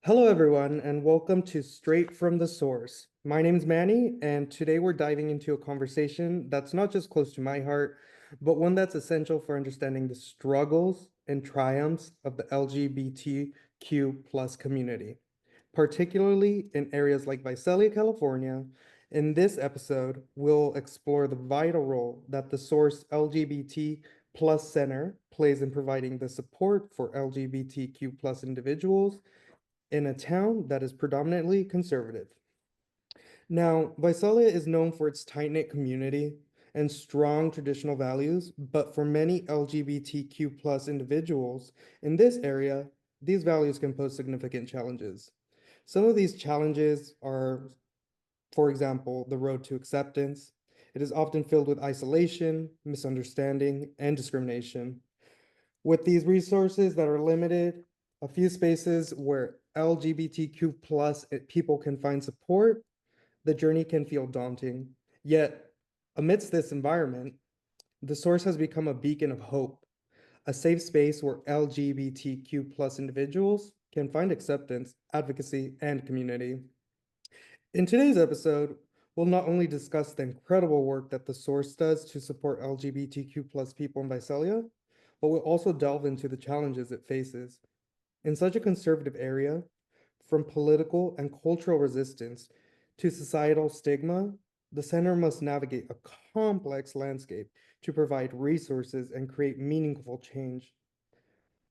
Hello, everyone, and welcome to Straight from the Source. My name is Manny, and today we're diving into a conversation that's not just close to my heart, but one that's essential for understanding the struggles and triumphs of the LGBTQ plus community, particularly in areas like Visalia, California. In this episode, we'll explore the vital role that the Source LGBT plus Center plays in providing the support for LGBTQ plus individuals in a town that is predominantly conservative. Now, Visalia is known for its tight-knit community and strong traditional values, but for many LGBTQ plus individuals in this area, these values can pose significant challenges. Some of these challenges are, for example, the road to acceptance. It is often filled with isolation, misunderstanding, and discrimination. With these resources that are limited, a few spaces where LGBTQ plus people can find support, the journey can feel daunting. Yet, amidst this environment, the source has become a beacon of hope, a safe space where LGBTQ plus individuals can find acceptance, advocacy, and community. In today's episode, we'll not only discuss the incredible work that the source does to support LGBTQ plus people in Visalia, but we'll also delve into the challenges it faces. In such a conservative area, from political and cultural resistance to societal stigma, the center must navigate a complex landscape to provide resources and create meaningful change.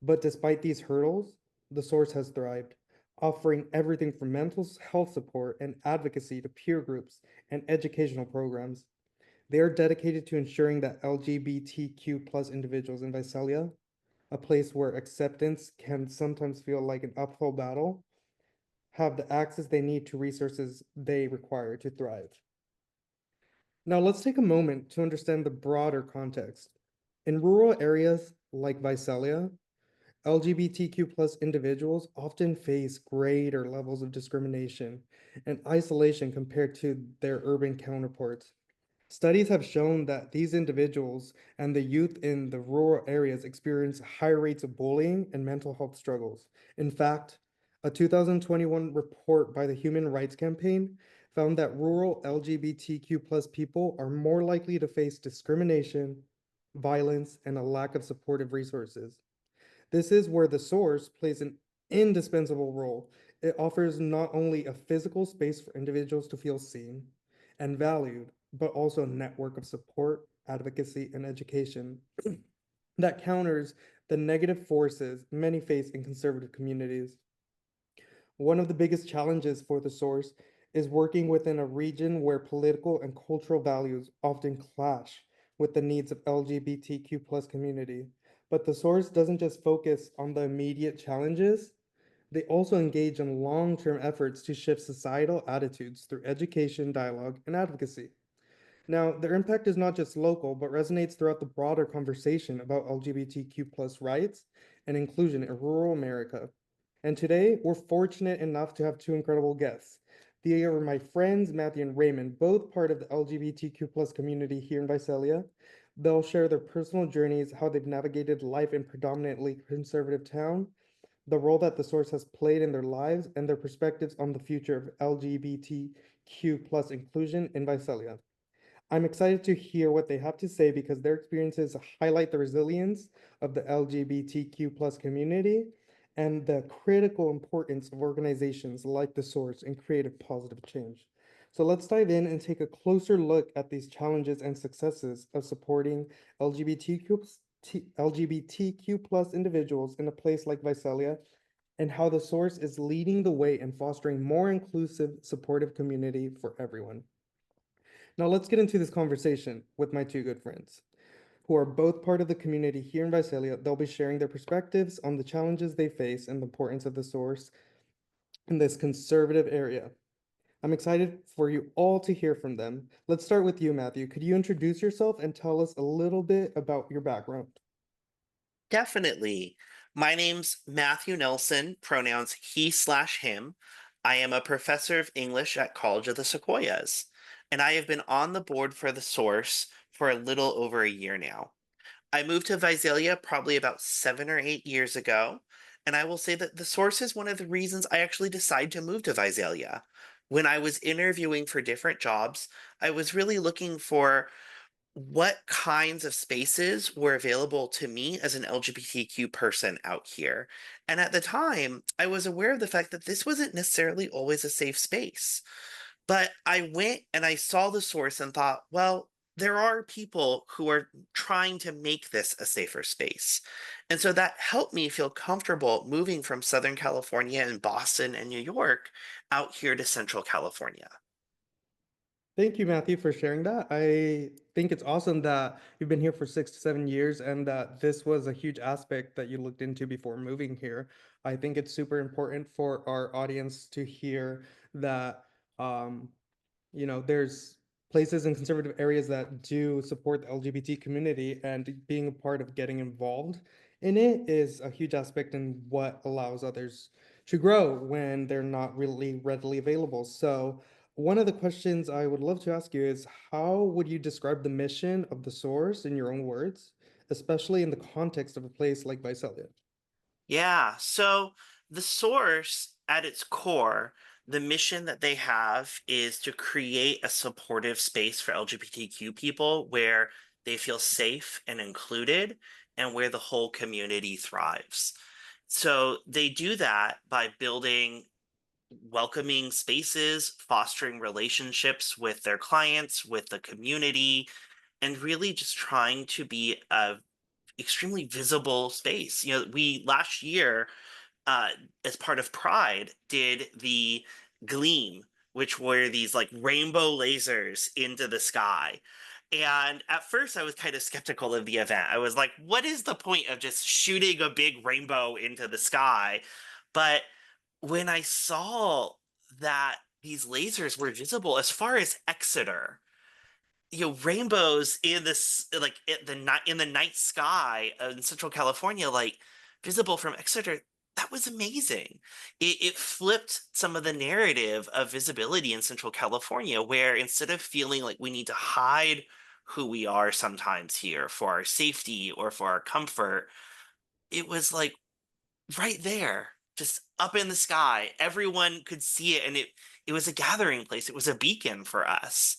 But despite these hurdles, the source has thrived, offering everything from mental health support and advocacy to peer groups and educational programs. They are dedicated to ensuring that LGBTQ plus individuals in Visalia, a place where acceptance can sometimes feel like an uphill battle, have the access they need to resources they require to thrive. Now, let's take a moment to understand the broader context. In rural areas like Visalia, LGBTQ plus individuals often face greater levels of discrimination and isolation compared to their urban counterparts. Studies have shown that these individuals and the youth in the rural areas experience higher rates of bullying and mental health struggles. In fact, a 2021 report by the Human Rights Campaign found that rural LGBTQ plus people are more likely to face discrimination, violence, and a lack of supportive resources. This is where the source plays an indispensable role. It offers not only a physical space for individuals to feel seen and valued, but also a network of support, advocacy, and education that counters the negative forces many face in conservative communities. One of the biggest challenges for the source is working within a region where political and cultural values often clash with the needs of LGBTQ plus community. But the source doesn't just focus on the immediate challenges, they also engage in long-term efforts to shift societal attitudes through education, dialogue, and advocacy. Now, their impact is not just local, but resonates throughout the broader conversation about LGBTQ plus rights and inclusion in rural America. And today, we're fortunate enough to have two incredible guests. They are my friends, Matthew and Raymond, both part of the LGBTQ plus community here in Visalia. They'll share their personal journeys, how they've navigated life in predominantly conservative town, the role that the source has played in their lives, and their perspectives on the future of LGBTQ plus inclusion in Visalia. I'm excited to hear what they have to say because their experiences highlight the resilience of the LGBTQ plus community and the critical importance of organizations like The Source in creative positive change. So let's dive in and take a closer look at these challenges and successes of supporting LGBTQ plus individuals in a place like Visalia and how The Source is leading the way in fostering more inclusive, supportive community for everyone. Now let's get into this conversation with my two good friends, who are both part of the community here in Visalia. They'll be sharing their perspectives on the challenges they face and the importance of the source in this conservative area. I'm excited for you all to hear from them. Let's start with you, Matthew. Could you introduce yourself and tell us a little bit about your background? Definitely. My name's Matthew Nelson, pronouns he/him. I am a professor of English at College of the Sequoias, and I have been on the board for the Source for a little over a year now. I moved to Visalia probably about 7 or 8 years ago, And I will say that the Source is one of the reasons I actually decided to move to Visalia. When I was interviewing for different jobs, I was really looking for what kinds of spaces were available to me as an LGBTQ person out here. And at the time, I was aware of the fact that this wasn't necessarily always a safe space. But I went and I saw the Source and thought, well, there are people who are trying to make this a safer space. And so that helped me feel comfortable moving from Southern California and Boston and New York out here to Central California. Thank you, Matthew, for sharing that. I think it's awesome that you've been here for 6 to 7 years and that this was a huge aspect that you looked into before moving here. I think it's super important for our audience to hear that um, there's places in conservative areas that do support the LGBT community, and being a part of getting involved in it is a huge aspect in what allows others to grow when they're not really readily available. So, one of the questions I would love to ask you is how would you describe the mission of the Source in your own words, especially in the context of a place like Visalia? Yeah. So the Source, at its core, the mission that they have is to create a supportive space for LGBTQ people where they feel safe and included and where the whole community thrives. So they do that by building welcoming spaces, fostering relationships with their clients, with the community, and really just trying to be a extremely visible space. We last year, uh, as part of Pride, did the Gleam, which were these like rainbow lasers into the sky. And at first, I was kind of skeptical of the event. I was like, what is the point of just shooting a big rainbow into the sky? But when I saw that these lasers were visible as far as Exeter, rainbows in this like in the night sky in Central California, like visible from Exeter, that was amazing. It flipped some of the narrative of visibility in Central California, where instead of feeling like we need to hide who we are sometimes here for our safety or for our comfort, it was like right there, just up in the sky. Everyone could see it, and it was a gathering place. It was a beacon for us.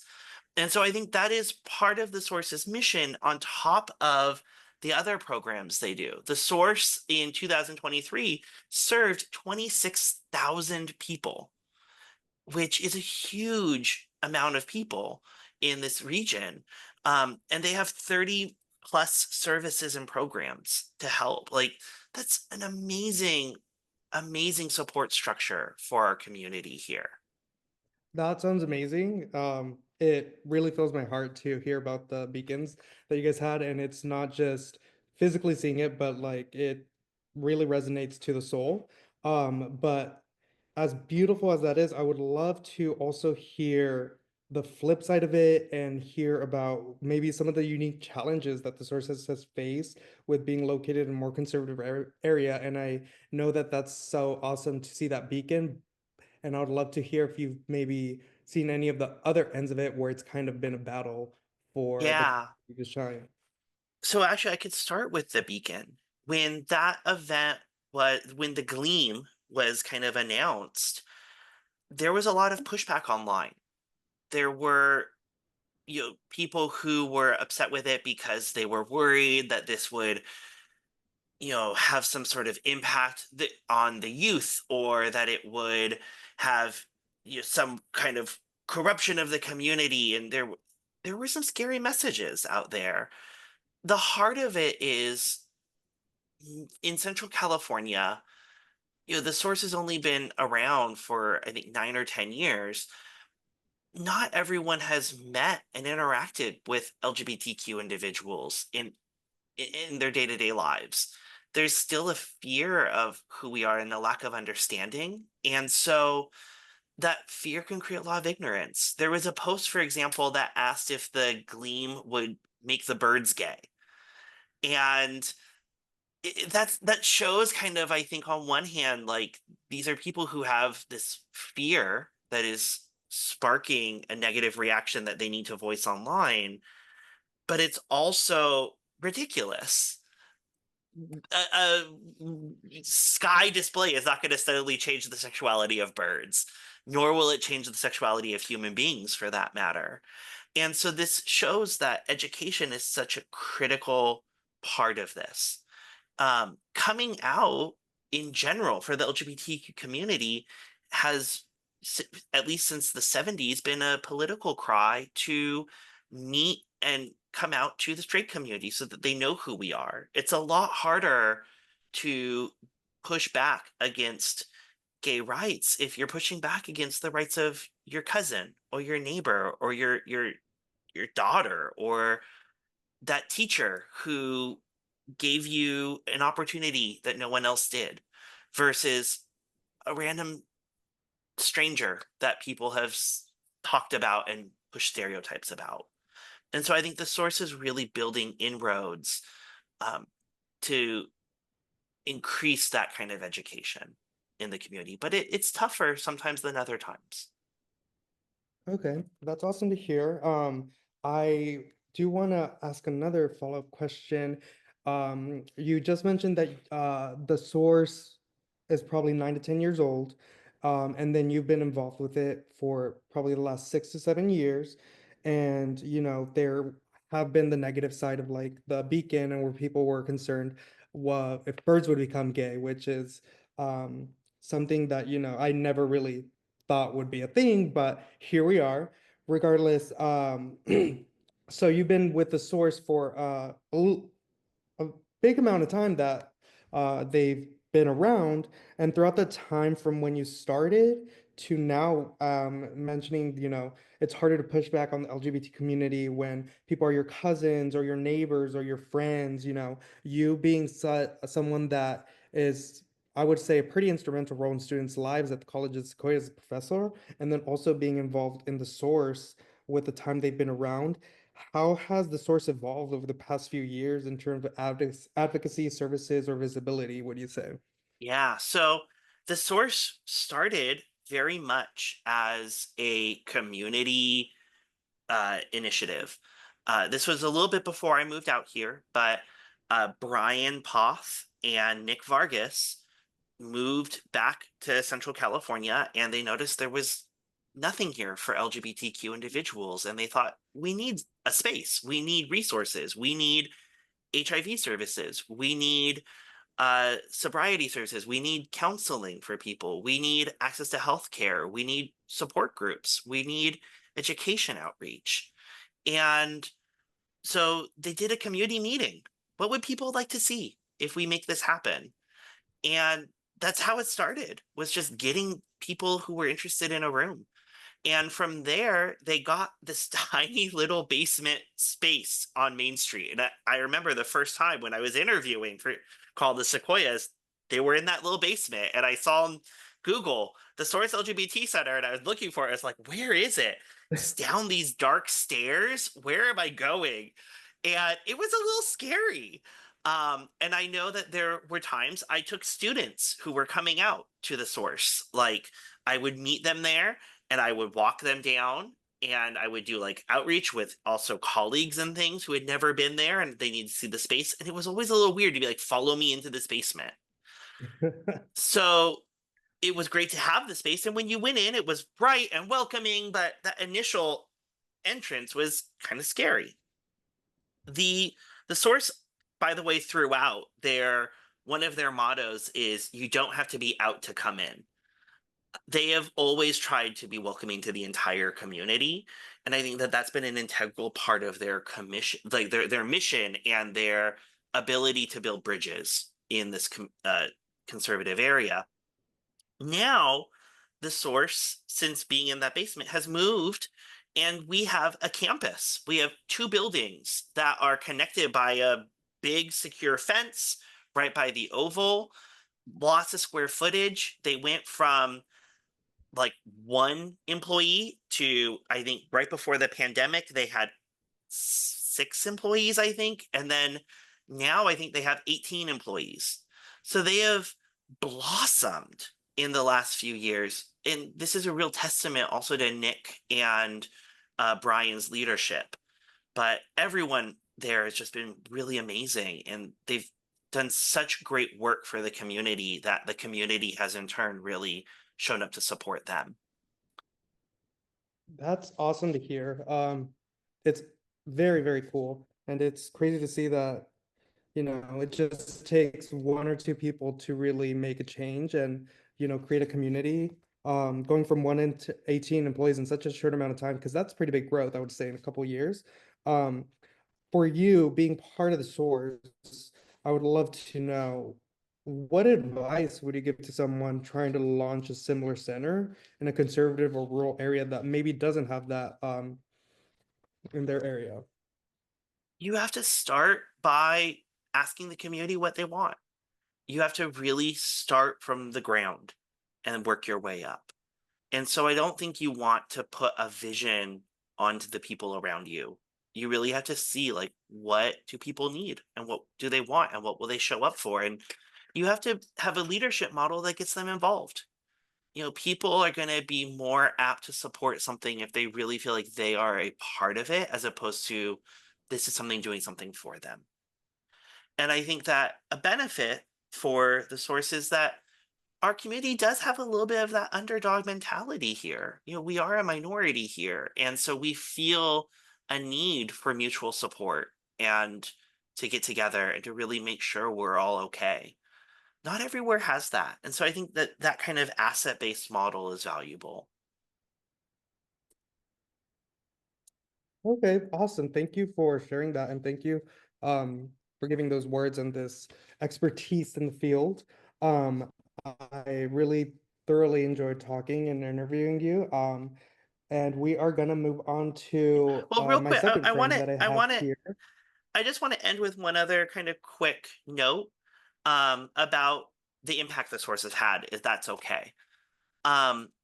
And so I think that is part of the Source's mission on top of the other programs they do. The Source in 2023 served 26,000 people, which is a huge amount of people in this region. And they have 30 plus services and programs to help. Like, that's an amazing, amazing support structure for our community here. That sounds amazing. It really fills my heart to hear about the beacons that you guys had, and it's not just physically seeing it, but like it really resonates to the soul. But as beautiful as that is, I would love to also hear the flip side of it and hear about maybe some of the unique challenges that the Source has faced with being located in a more conservative area. And I know that that's so awesome to see that beacon, and I would love to hear if you've maybe seen any of the other ends of it where it's kind of been a battle for the Yeah. community to shine. So actually, I could start with the beacon. When that event when the Gleam was kind of announced, there was a lot of pushback online. There were, people who were upset with it because they were worried that this would, have some sort of impact on the youth, or that it would have, some kind of corruption of the community. And there were some scary messages out there. The heart of it is, in Central California, the Source has only been around for, I think, 9 or 10 years. Not everyone has met and interacted with LGBTQ individuals in their day-to-day lives. There's still a fear of who we are and a lack of understanding. And so that fear can create a lot of ignorance. There was a post, for example, that asked if the Gleam would make the birds gay. And that shows kind of, I think, on one hand, like, these are people who have this fear that is sparking a negative reaction that they need to voice online, but it's also ridiculous. a sky display is not going to suddenly change the sexuality of birds, nor will it change the sexuality of human beings for that matter. And so this shows that education is such a critical part of this. Coming out in general for the LGBTQ community has, at least since the 70s, been a political cry to meet and come out to the straight community so that they know who we are. It's a lot harder to push back against gay rights if you're pushing back against the rights of your cousin or your neighbor or your daughter or that teacher who gave you an opportunity that no one else did versus a random stranger that people have talked about and pushed stereotypes about. And so I think the source is really building inroads um, to increase that kind of education in the community, but it's tougher sometimes than other times. Okay, that's awesome to hear. I do want to ask another follow-up question. You just mentioned that the source is probably 9 to 10 years old, and then you've been involved with it for probably the last 6 to 7 years. And there have been the negative side of like the beacon, and where people were concerned, well, if birds would become gay, which is something that I never really thought would be a thing, but here we are. Regardless, so you've been with the source for a big amount of time that they've been around, and throughout the time from when you started to now, mentioning, it's harder to push back on the LGBT community when people are your cousins or your neighbors or your friends, you being someone that is, I would say, a pretty instrumental role in students' lives at the College of Sequoia as a professor, and then also being involved in the source with the time they've been around. How has the source evolved over the past few years in terms of advocacy services or visibility, would you say? Yeah, so the source started very much as a community initiative. This was a little bit before I moved out here, but Brian Poth and Nick Vargas moved back to Central California and they noticed there was nothing here for LGBTQ individuals. And they thought, we need a space, we need resources, we need HIV services, we need sobriety services, we need counseling for people, we need access to healthcare, we need support groups, we need education outreach. And so they did a community meeting. What would people like to see if we make this happen? And that's how it started, was just getting people who were interested in a room. And from there, they got this tiny little basement space on Main Street. And I remember the first time when I was interviewing for called the Sequoias, they were in that little basement. And I saw on Google the Source LGBT Center, and I was looking for it. I was like, where is it? It's down these dark stairs. Where am I going? And it was a little scary. And I know that there were times I took students who were coming out to the source. Like I would meet them there and I would walk them down and I would do like outreach with also colleagues and things who had never been there and they needed to see the space. And it was always a little weird to be like, follow me into this basement. So it was great to have the space. And when you went in, it was bright and welcoming, but that initial entrance was kind of scary. The source, by the way, throughout their one of their mottos is you don't have to be out to come in. They have always tried to be welcoming to the entire community, and I think that that's been an integral part of their commission, like their mission and their ability to build bridges in this conservative area. Now the source, since being in that basement, has moved and we have a campus. We have two buildings that are connected by a big secure fence right by the oval, lots of square footage. They went from like one employee to, I think right before the pandemic they had 6 employees, I think, and then now I think they have 18 employees. So they have blossomed in the last few years, and this is a real testament also to Nick and Brian's leadership. But everyone there has just been really amazing, and they've done such great work for the community that the community has in turn really shown up to support them. That's awesome to hear. It's very, very cool. And it's crazy to see that, it just takes one or two people to really make a change and, create a community. Going from one to 18 employees in such a short amount of time, because that's pretty big growth, I would say, in a couple of years. Um, for you being part of the source, I would love to know what advice would you give to someone trying to launch a similar center in a conservative or rural area that maybe doesn't have that in their area? You have to start by asking the community what they want. You have to really start from the ground and work your way up. And so I don't think you want to put a vision onto the people around you. You really have to see, like, what do people need and what do they want and what will they show up for? And you have to have a leadership model that gets them involved. People are going to be more apt to support something if they really feel like they are a part of it, as opposed to this is something doing something for them. And I think that a benefit for the source is that our community does have a little bit of that underdog mentality here. We are a minority here. And so we feel a need for mutual support and to get together and to really make sure we're all okay. Not everywhere has that. And so I think that that kind of asset-based model is valuable. Okay, awesome. Thank you for sharing that, and thank you for giving those words and this expertise in the field. Um, I really thoroughly enjoyed talking and interviewing you. And we are gonna move on to Well, real my quick, second friend that I have here. I just want to end with one other kind of quick note about the impact the source has had, if that's okay.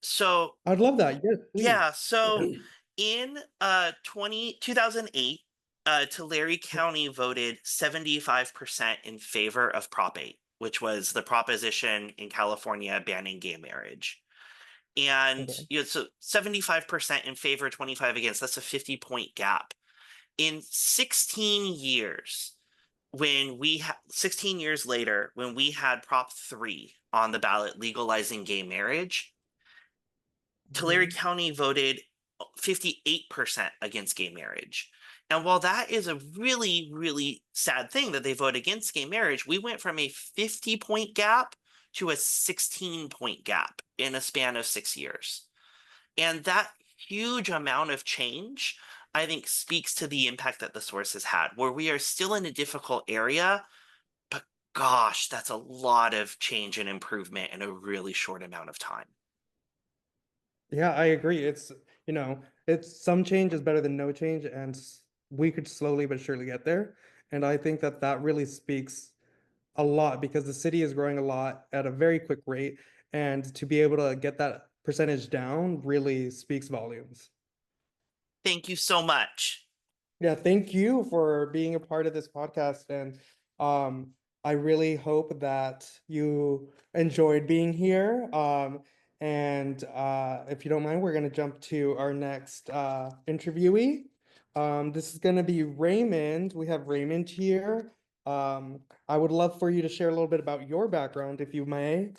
So I'd love that. Yes, please. yeah, so in 2008, Tulare County voted 75% in favor of Prop 8, which was the proposition in California banning gay marriage. And Okay. so 75% in favor, 25 against. That's a 50-point gap. In 16 years, 16 years later, when we had Prop 3 on the ballot legalizing gay marriage, Tulare Mhm. County voted 58% against gay marriage. And while that is a really, really sad thing that they vote against gay marriage, we went from a 50-point gap to a 16-point gap in a span of 6 years. And that huge amount of change, I think, speaks to the impact that the source has had, where we are still in a difficult area, but gosh, that's a lot of change and improvement in a really short amount of time. Yeah, I agree. It's some change is better than no change, and we could slowly but surely get there. And I think that that really speaks a lot because the city is growing a lot at a very quick rate, and to be able to get that percentage down really speaks volumes. Thank you so much. Yeah, thank you for being a part of this podcast. And um, I really hope that you enjoyed being here. And if you don't mind, we're going to jump to our next interviewee. This is going to be Raymond. We have Raymond here. I would love for you to share a little bit about your background, if you may.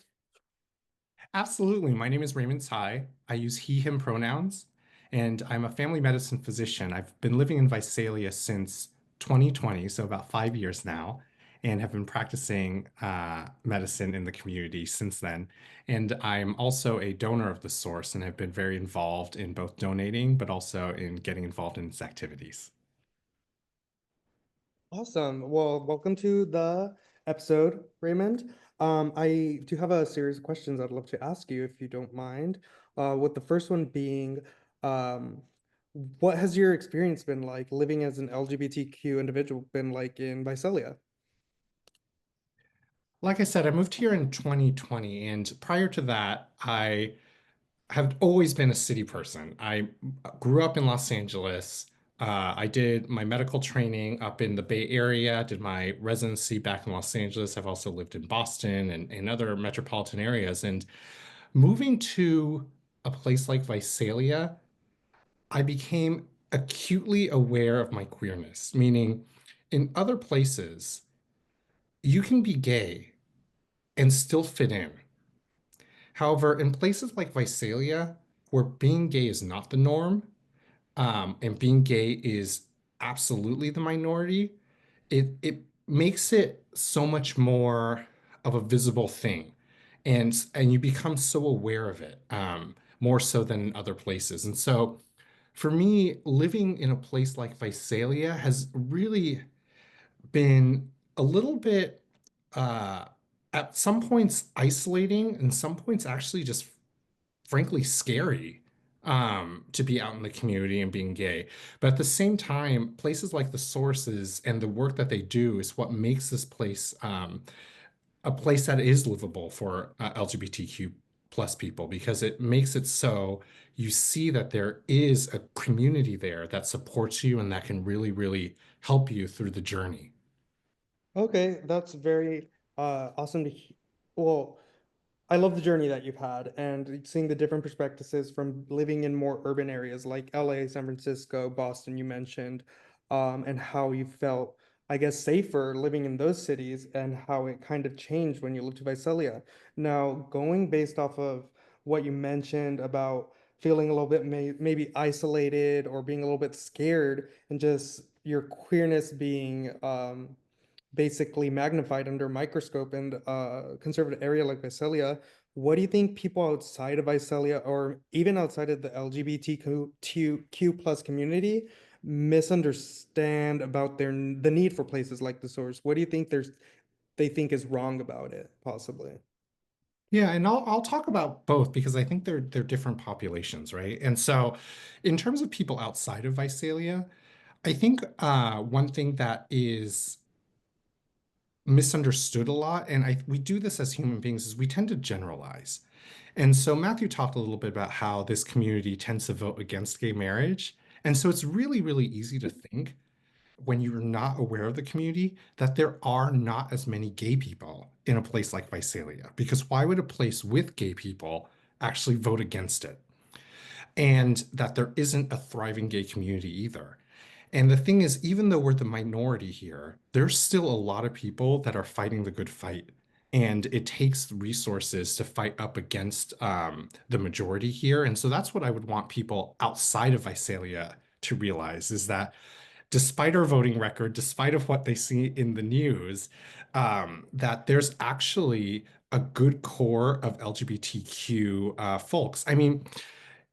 Absolutely. My name is Raymond Tsai. I use he, him pronouns, and I'm a family medicine physician. I've been living in Visalia since 2020, so about 5 years now, and have been practicing medicine in the community since then. And I'm also a donor of the source and have been very involved in both donating, but also in getting involved in its activities. Awesome. Well, welcome to the episode, Raymond. I do have a series of questions I'd love to ask you if you don't mind. With the first one being, um, what has your experience been like living as an LGBTQ individual been like in Visalia? Like I said, I moved here in 2020, and prior to that, I have always been a city person. I grew up in Los Angeles. I did my medical training up in the Bay Area, did my residency back in Los Angeles. I've also lived in Boston and other metropolitan areas. And moving to a place like Visalia, I became acutely aware of my queerness, meaning in other places, you can be gay and still fit in. However, in places like Visalia, where being gay is not the norm, and being gay is absolutely the minority, it makes it so much more of a visible thing, and you become so aware of it, more so than in other places. And so, for me, living in a place like Visalia has really been a little bit, uh, at some points isolating, and some points actually just frankly scary, to be out in the community and being gay. But at the same time, places like the Sources and the work that they do is what makes this place, a place that is livable for LGBTQ plus people, because it makes it so you see that there is a community there that supports you and that can really, really help you through the journey. Okay, that's very awesome to well, I love the journey that you've had and seeing the different perspectives from living in more urban areas like LA, San Francisco, Boston, you mentioned, and how you felt, I guess, safer living in those cities and how it kind of changed when you moved to Visalia. Now, going based off of what you mentioned about feeling a little bit maybe isolated or being a little bit scared and just your queerness being basically magnified under a microscope in a conservative area like Visalia. What do you think people outside of Visalia or even outside of the LGBTQ plus community misunderstand about the need for places like the Source? What do you think they think is wrong about it, possibly? Yeah, and I'll talk about both because I think they're different populations, right? And so, in terms of people outside of Visalia, I think one thing that is misunderstood a lot, and we do this as human beings, is we tend to generalize. And so Matthew talked a little bit about how this community tends to vote against gay marriage. And so it's really, really easy to think when you're not aware of the community that there are not as many gay people in a place like Visalia. Because why would a place with gay people actually vote against it? And that there isn't a thriving gay community either. And the thing is, even though we're the minority here, there's still a lot of people that are fighting the good fight. And it takes resources to fight up against, the majority here. And so that's what I would want people outside of Visalia to realize is that despite our voting record, despite of what they see in the news, that there's actually a good core of LGBTQ folks. I mean,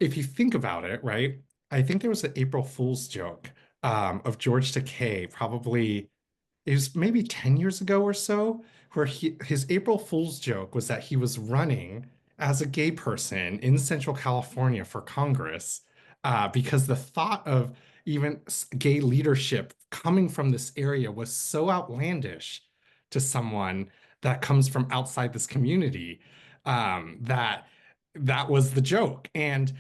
if you think about it, right? I think there was an April Fool's joke, of George Takei, probably it was maybe 10 years ago or so, where his April Fool's joke was that he was running as a gay person in Central California for Congress, because the thought of even gay leadership coming from this area was so outlandish to someone that comes from outside this community, that that was the joke. And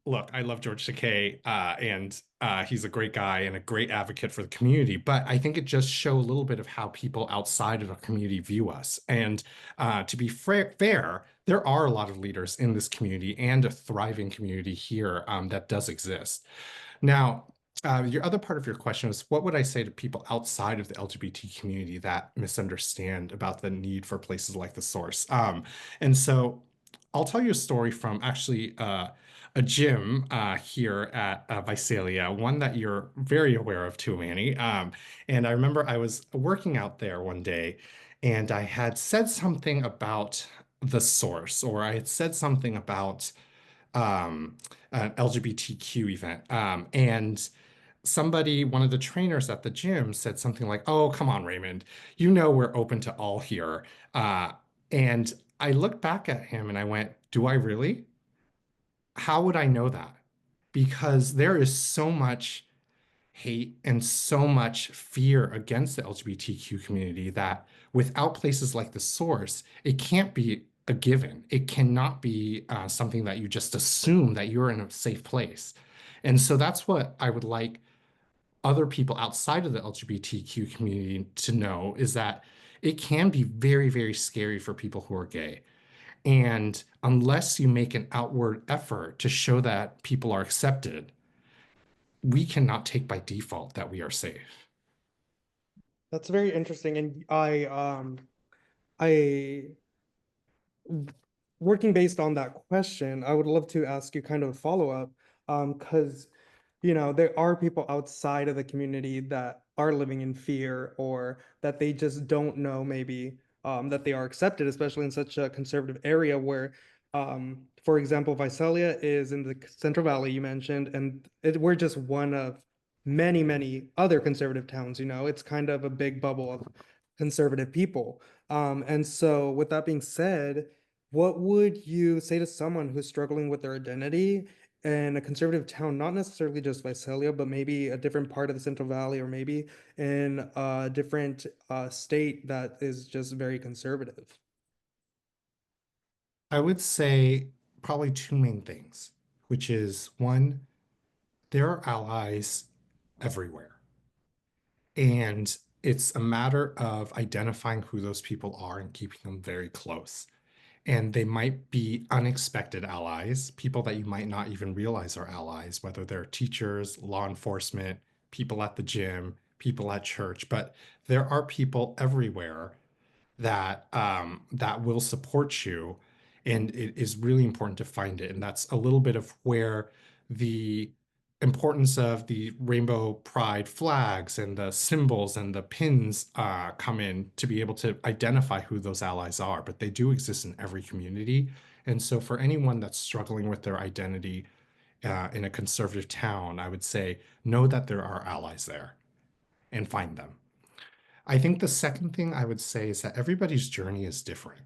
look, I love George Takei, and he's a great guy and a great advocate for the community. But I think it just show a little bit of how people outside of the community view us. And to be fair, there are a lot of leaders in this community and a thriving community here, that does exist. Now, your other part of your question was, what would I say to people outside of the LGBT community that misunderstand about the need for places like the Source? And so I'll tell you a story from actually a gym here at Visalia, one that you're very aware of too, Manny. And I remember I was working out there one day and I had said something about the Source, or I had said something about an LGBTQ event. And somebody, one of the trainers at the gym, said something like, "Oh, come on, Raymond, you know we're open to all here." Uh, and I looked back at him and I went, "Do I really? How would I know that?" Because there is so much hate and so much fear against the LGBTQ community that without places like the Source, it can't be a given. It cannot be something that you just assume that you're in a safe place. And so that's what I would like other people outside of the LGBTQ community to know is that it can be very, very scary for people who are gay. And unless you make an outward effort to show that people are accepted, we cannot take by default that we are safe. That's very interesting. And I working based on that question, I would love to ask you kind of a follow-up. Because there are people outside of the community that are living in fear or that they just don't know maybe that they are accepted, especially in such a conservative area where, for example, Visalia is in the Central Valley you mentioned, and we're just one of many, many other conservative towns. It's kind of a big bubble of conservative people. And so with that being said, what would you say to someone who's struggling with their identity in a conservative town, not necessarily just Visalia, but maybe a different part of the Central Valley, or maybe in a different state that is just very conservative? I would say probably two main things, which is one, there are allies everywhere. And it's a matter of identifying who those people are and keeping them very close. And they might be unexpected allies, people that you might not even realize are allies, whether they're teachers, law enforcement, people at the gym, people at church. But there are people everywhere that will support you, and it is really important to find it. And that's a little bit of where the importance of the rainbow pride flags and the symbols and the pins come in, to be able to identify who those allies are. But they do exist in every community. And so for anyone that's struggling with their identity in a conservative town, I would say know that there are allies there and find them. I think the second thing I would say is that everybody's journey is different.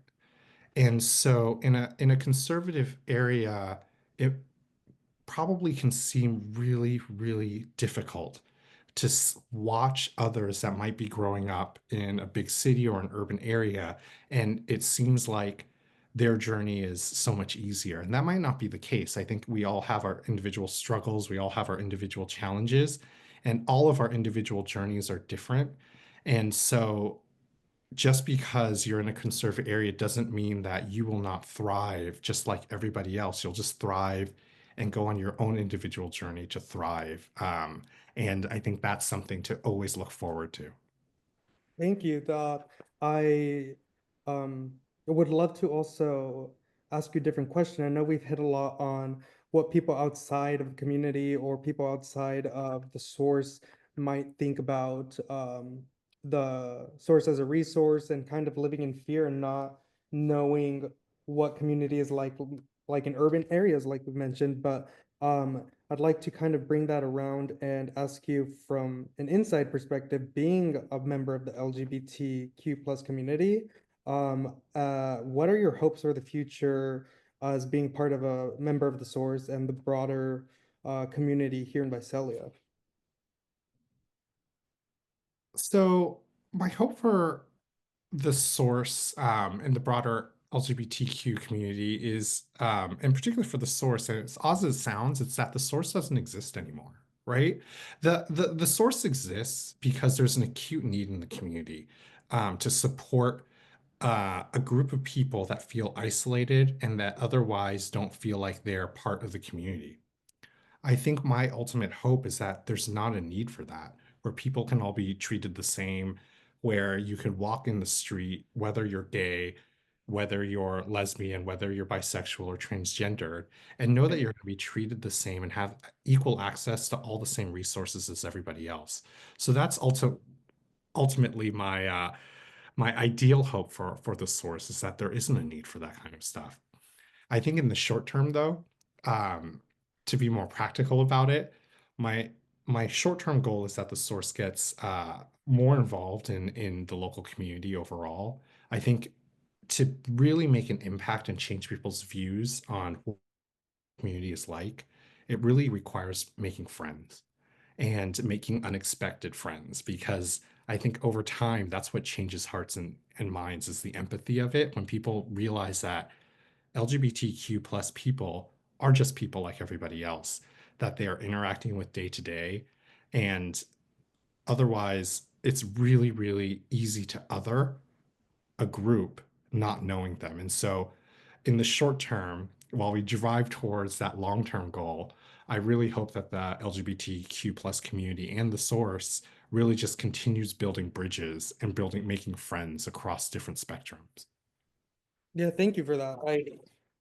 And so in a conservative area, it probably can seem really, really difficult to watch others that might be growing up in a big city or an urban area, and it seems like their journey is so much easier. And that might not be the case. I think we all have our individual struggles, we all have our individual challenges, and all of our individual journeys are different. And so just because you're in a conservative area doesn't mean that you will not thrive just like everybody else. You'll just thrive and go on your own individual journey to thrive. And I think that's something to always look forward to. Thank you. I would love to also ask you a different question. I know we've hit a lot on what people outside of the community or people outside of the source might think about the source as a resource and kind of living in fear and not knowing what community is like in urban areas, like we mentioned. But I'd like to kind of bring that around and ask you from an inside perspective, being a member of the LGBTQ plus community, what are your hopes for the future as being part of a member of the Source and the broader community here in Visalia? So my hope for the source and the broader LGBTQ community is, and particularly for the source, and as odd as it sounds, it's that the source doesn't exist anymore, right? The source exists because there's an acute need in the community to support a group of people that feel isolated and that otherwise don't feel like they're part of the community. I think my ultimate hope is that there's not a need for that, where people can all be treated the same, where you could walk in the street, whether you're gay, whether you're lesbian, whether you're bisexual or transgender, and know that you're going to be treated the same and have equal access to all the same resources as everybody else. So that's also ultimately my ideal hope for the source, is that there isn't a need for that kind of stuff. I think in the short term, though, um, to be more practical about it, my my short-term goal is that the source gets more involved in the local community overall. I think to really make an impact and change people's views on what community is like, it really requires making friends and making unexpected friends, because I think over time that's what changes hearts and minds, is the empathy of it. When people realize that LGBTQ plus people are just people like everybody else that they are interacting with day to day. And otherwise, it's really, really easy to other a group not knowing them. And so, in the short term, while we drive towards that long term goal, I really hope that the LGBTQ plus community and the source really just continues building bridges and making friends across different spectrums. Yeah, thank you for that. I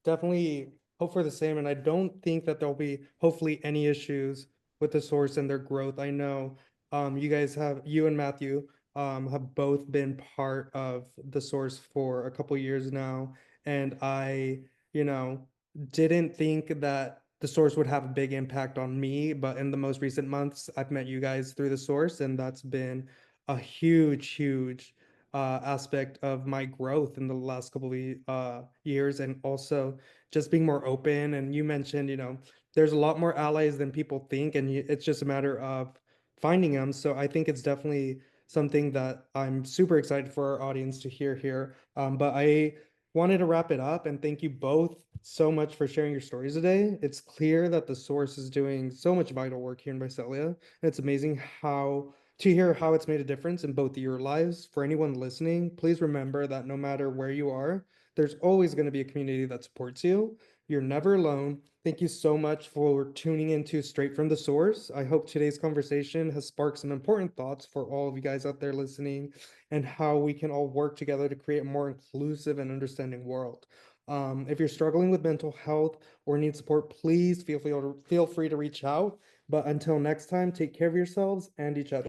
definitely hope for the same, and I don't think that there'll be hopefully any issues with the source and their growth. I know you and Matthew have both been part of the source for a couple years now, and I, you know, didn't think that the source would have a big impact on me, but in the most recent months, I've met you guys through the source, and that's been a huge aspect of my growth in the last couple of years, and also just being more open. And you mentioned, there's a lot more allies than people think, and it's just a matter of finding them. So I think it's definitely something that I'm super excited for our audience to hear here. But I wanted to wrap it up and thank you both so much for sharing your stories today. It's clear that the source is doing so much vital work here in Visalia. And it's amazing to hear how it's made a difference in both of your lives. For anyone listening, please remember that no matter where you are, there's always going to be a community that supports you. You're never alone. Thank you so much for tuning into Straight from the Source. I hope today's conversation has sparked some important thoughts for all of you guys out there listening, and how we can all work together to create a more inclusive and understanding world. If you're struggling with mental health or need support, please feel free to reach out. But until next time, take care of yourselves and each other.